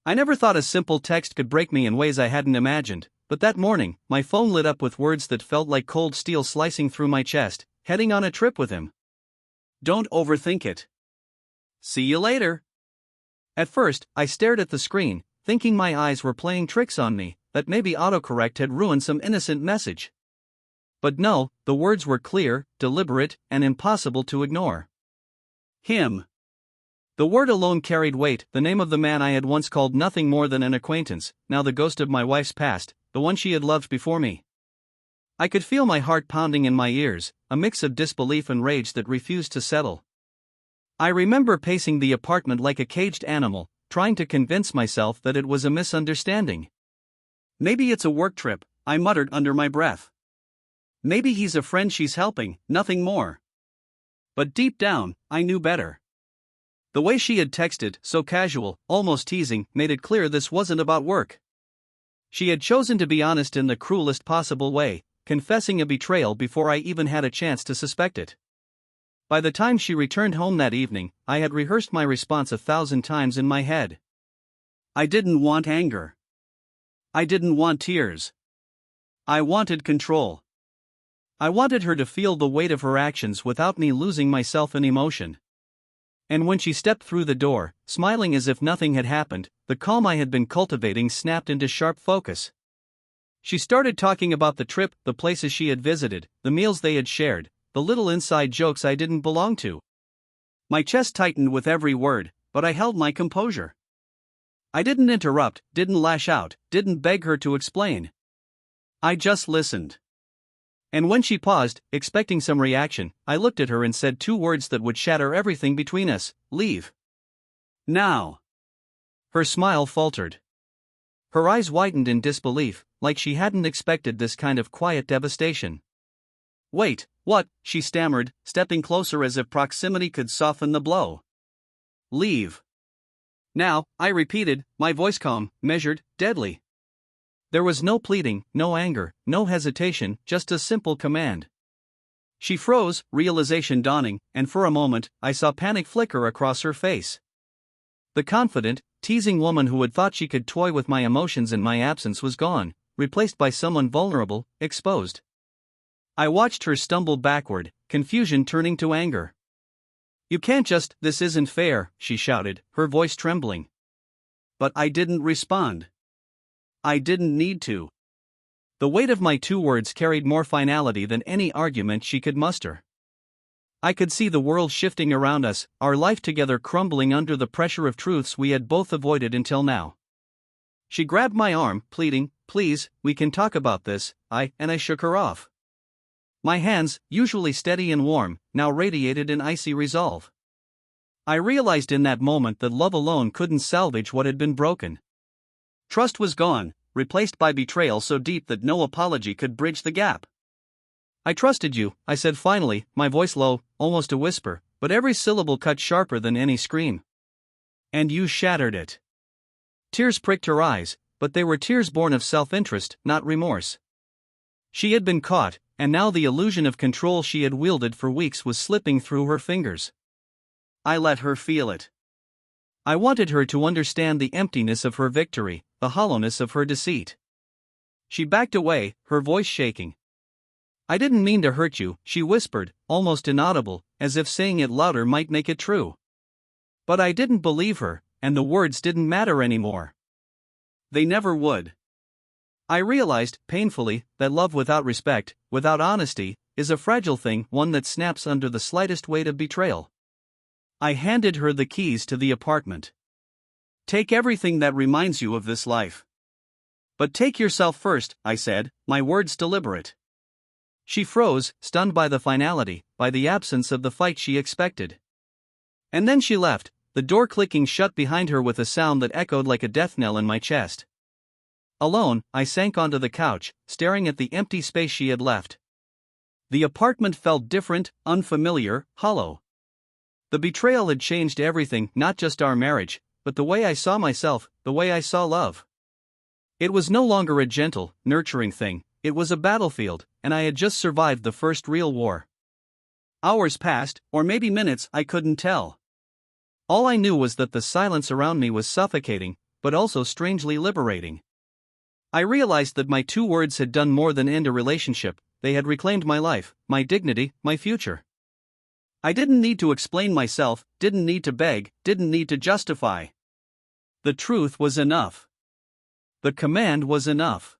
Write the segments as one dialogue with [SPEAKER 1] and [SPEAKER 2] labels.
[SPEAKER 1] I never thought a simple text could break me in ways I hadn't imagined, but that morning, my phone lit up with words that felt like cold steel slicing through my chest. Heading on a trip with him. Don't overthink it. See you later. At first, I stared at the screen, thinking my eyes were playing tricks on me, that maybe autocorrect had ruined some innocent message. But no, the words were clear, deliberate, and impossible to ignore. Him. The word alone carried weight, the name of the man I had once called nothing more than an acquaintance, now the ghost of my wife's past, the one she had loved before me. I could feel my heart pounding in my ears, a mix of disbelief and rage that refused to settle. I remember pacing the apartment like a caged animal, trying to convince myself that it was a misunderstanding. Maybe it's a work trip, I muttered under my breath. Maybe he's a friend she's helping, nothing more. But deep down, I knew better. The way she had texted, so casual, almost teasing, made it clear this wasn't about work. She had chosen to be honest in the cruelest possible way, confessing a betrayal before I even had a chance to suspect it. By the time she returned home that evening, I had rehearsed my response 1,000 times in my head. I didn't want anger. I didn't want tears. I wanted control. I wanted her to feel the weight of her actions without me losing myself in emotion. And when she stepped through the door, smiling as if nothing had happened, the calm I had been cultivating snapped into sharp focus. She started talking about the trip, the places she had visited, the meals they had shared, the little inside jokes I didn't belong to. My chest tightened with every word, but I held my composure. I didn't interrupt, didn't lash out, didn't beg her to explain. I just listened. And when she paused, expecting some reaction, I looked at her and said 2 words that would shatter everything between us: leave. Now. Her smile faltered. Her eyes widened in disbelief, like she hadn't expected this kind of quiet devastation. Wait, what? She stammered, stepping closer as if proximity could soften the blow. Leave. Now, I repeated, my voice calm, measured, deadly. There was no pleading, no anger, no hesitation, just a simple command. She froze, realization dawning, and for a moment, I saw panic flicker across her face. The confident, teasing woman who had thought she could toy with my emotions in my absence was gone, replaced by someone vulnerable, exposed. I watched her stumble backward, confusion turning to anger. You can't just, this isn't fair, she shouted, her voice trembling. But I didn't respond. I didn't need to. The weight of my 2 words carried more finality than any argument she could muster. I could see the world shifting around us, our life together crumbling under the pressure of truths we had both avoided until now. She grabbed my arm, pleading, please, we can talk about this, and I shook her off. My hands, usually steady and warm, now radiated in icy resolve. I realized in that moment that love alone couldn't salvage what had been broken. Trust was gone, replaced by betrayal so deep that no apology could bridge the gap. I trusted you, I said finally, my voice low, almost a whisper, but every syllable cut sharper than any scream. And you shattered it. Tears pricked her eyes, but they were tears born of self-interest, not remorse. She had been caught, and now the illusion of control she had wielded for weeks was slipping through her fingers. I let her feel it. I wanted her to understand the emptiness of her victory, the hollowness of her deceit. She backed away, her voice shaking. I didn't mean to hurt you, she whispered, almost inaudible, as if saying it louder might make it true. But I didn't believe her, and the words didn't matter anymore. They never would. I realized, painfully, that love without respect, without honesty, is a fragile thing, one that snaps under the slightest weight of betrayal. I handed her the keys to the apartment. Take everything that reminds you of this life. But take yourself first, I said, my words deliberate. She froze, stunned by the finality, by the absence of the fight she expected. And then she left, the door clicking shut behind her with a sound that echoed like a death knell in my chest. Alone, I sank onto the couch, staring at the empty space she had left. The apartment felt different, unfamiliar, hollow. The betrayal had changed everything, not just our marriage, but the way I saw myself, the way I saw love. It was no longer a gentle, nurturing thing, it was a battlefield, and I had just survived the first real war. Hours passed, or maybe minutes, I couldn't tell. All I knew was that the silence around me was suffocating, but also strangely liberating. I realized that my 2 words had done more than end a relationship, they had reclaimed my life, my dignity, my future. I didn't need to explain myself, didn't need to beg, didn't need to justify. The truth was enough. The command was enough.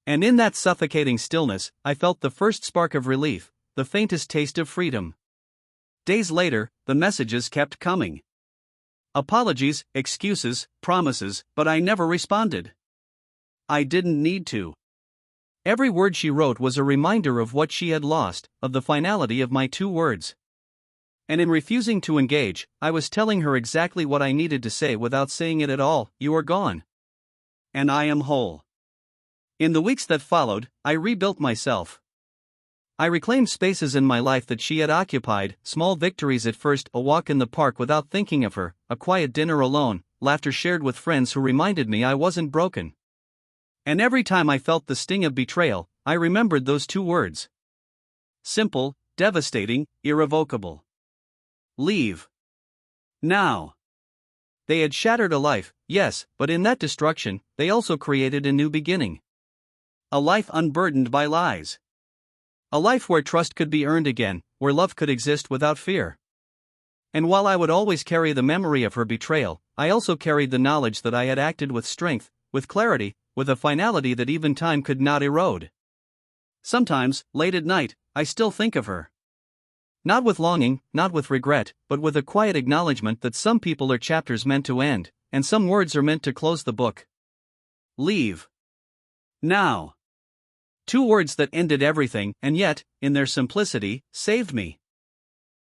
[SPEAKER 1] And in that suffocating stillness, I felt the first spark of relief, the faintest taste of freedom. Days later, the messages kept coming. Apologies, excuses, promises, but I never responded. I didn't need to. Every word she wrote was a reminder of what she had lost, of the finality of my 2 words. And in refusing to engage, I was telling her exactly what I needed to say without saying it at all: you are gone. And I am whole. In the weeks that followed, I rebuilt myself. I reclaimed spaces in my life that she had occupied, small victories at first: a walk in the park without thinking of her, a quiet dinner alone, laughter shared with friends who reminded me I wasn't broken. And every time I felt the sting of betrayal, I remembered those 2 words. Simple, devastating, irrevocable. Leave. Now. They had shattered a life, yes, but in that destruction, they also created a new beginning. A life unburdened by lies. A life where trust could be earned again, where love could exist without fear. And while I would always carry the memory of her betrayal, I also carried the knowledge that I had acted with strength, with clarity, with a finality that even time could not erode. Sometimes, late at night, I still think of her. Not with longing, not with regret, but with a quiet acknowledgement that some people are chapters meant to end, and some words are meant to close the book. Leave. Now. 2 words that ended everything, and yet, in their simplicity, saved me.